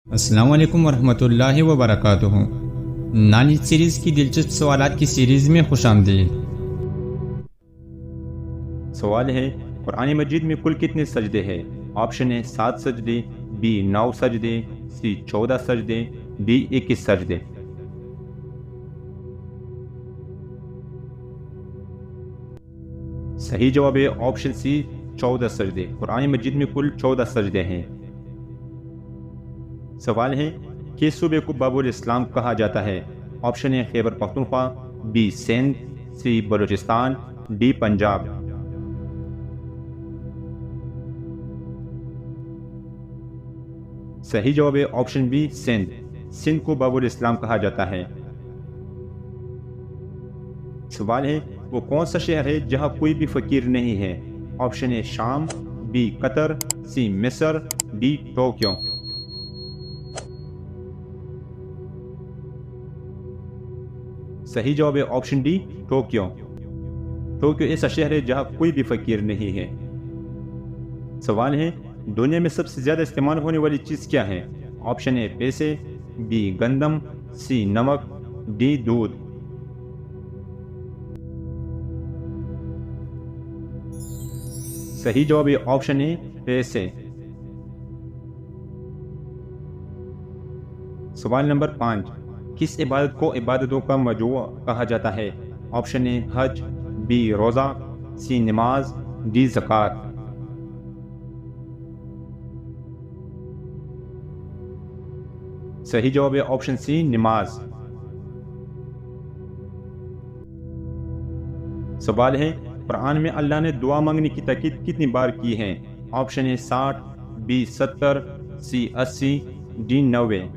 السلام علیکم ورحمۃ اللہ وبرکاتہ۔ نانی سیریز کی دلچسپ سوالات کی سیریز میں خوش آمدید۔ سوال ہے، قرآن مجید میں کل کتنے سجدے ہیں؟ آپشن ہے 7 سجدے، بی 9 سجدے، سی 14 سجدے، ڈی 21 سجدے۔ صحیح جواب ہے آپشن سی 14 سجدے۔ قرآن مجید میں کل 14 سجدے ہیں۔ سوال ہے، کس صوبے کو باب الاسلام کہا جاتا ہے؟ آپشن ہے Khyber Pakhtunkhwa, B Sindh, C Balochistan, D Punjab. صحیح جواب ہے آپشن بی سندھ۔ سندھ کو باب الاسلام کہا جاتا ہے۔ سوال ہے، وہ کون سا شہر ہے جہاں کوئی بھی فقیر نہیں ہے؟ آپشن ہے شام، بی قطر، سی مصر، ڈی ٹوکیو۔ صحیح جواب ہے آپشن ڈی ٹوکیو۔ ٹوکیو ایسا شہر ہے جہاں کوئی بھی فقیر نہیں ہے۔ سوال ہے، دنیا میں سب سے زیادہ استعمال ہونے والی چیز کیا ہے؟ آپشن ہے پیسے، بی گندم، سی نمک، ڈی دودھ۔ صحیح جواب ہے آپشن ہے پیسے۔ سوال نمبر 5، کس عبادت کو عبادتوں کا مجموعہ کہا جاتا ہے؟ آپشن ہے حج، بی روزہ، سی نماز، ڈی زکوٰۃ۔ صحیح جواب ہے آپشن سی نماز۔ سوال ہے، قرآن میں اللہ نے دعا مانگنے کی تاکید کتنی بار کی ہے؟ آپشن ہے 60، بی 70، سی 80، ڈی 90۔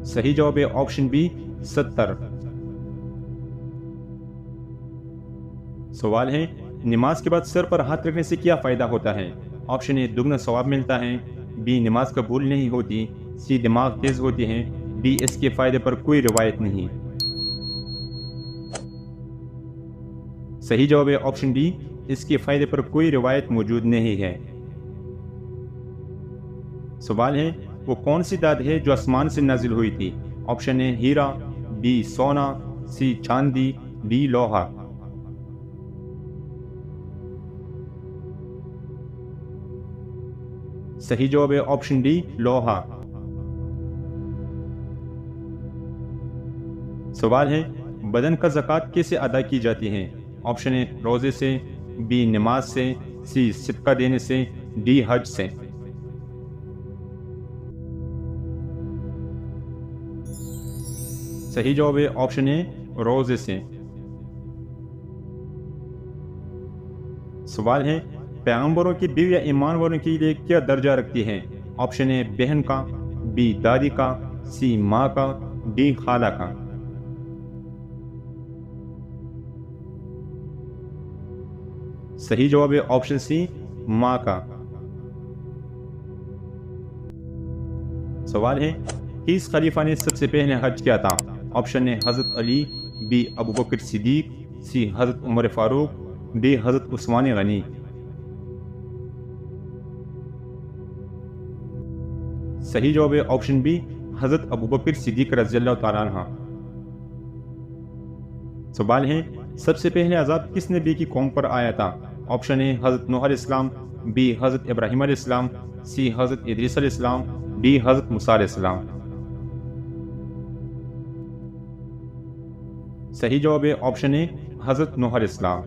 صحیح جواب ہے آپشن بی 70۔ سوال ہے، نماز کے بعد سر پر ہاتھ رکھنے سے کیا فائدہ ہوتا ہے؟ آپشن اے دگنا ثواب ملتا ہے، بی نماز قبول نہیں ہوتی، سی دماغ تیز ہوتی ہے، ڈی اس کے فائدے پر کوئی روایت نہیں۔ صحیح جواب ہے آپشن ڈی، اس کے فائدے پر کوئی روایت موجود نہیں ہے۔ سوال ہے، وہ کون سی داد ہے جو آسمان سے نازل ہوئی تھی؟ آپشن ہے ہیرا، بی سونا، سی چاندی، ڈی لوہا۔ صحیح جواب ہے آپشن ڈی لوہا۔ سوال ہے، بدن کا زکوٰۃ کیسے ادا کی جاتی ہے؟ آپشن ہے روزے سے، بی نماز سے، سی صدقہ دینے سے، ڈی حج سے۔ صحیح جواب ہے آپشن ہے روزے سے۔ سوال ہے، پیغمبروں کی بیویاں ایمان والوں کے لیے کیا درجہ رکھتی ہیں؟ آپشن ہے بہن کا، بی دادی کا، سی ماں کا، ڈی خالہ کا۔ صحیح جواب ہے آپشن سی ماں کا۔ سوال ہے، کس خلیفہ نے سب سے پہلے حج کیا تھا؟ آپشن ہے حضرت علی، بی ابوبکر صدیق، سی حضرت عمر فاروق، ڈی حضرت عثمان غنی۔ صحیح جواب ہے آپشن بی حضرت ابوبکر صدیق رضی اللہ تعالیٰ عنہ۔ سوال ہے، سب سے پہلے عذاب کس نبی کی قوم پر آیا تھا؟ آپشن ہے حضرت نوح علیہ السلام، بی حضرت ابراہیم علیہ السلام، سی حضرت ادریس علیہ السلام، ڈی حضرت موسیٰ علیہ السلام۔ صحیح جواب ہے آپشن ہے حضرت نوح علیہ السلام۔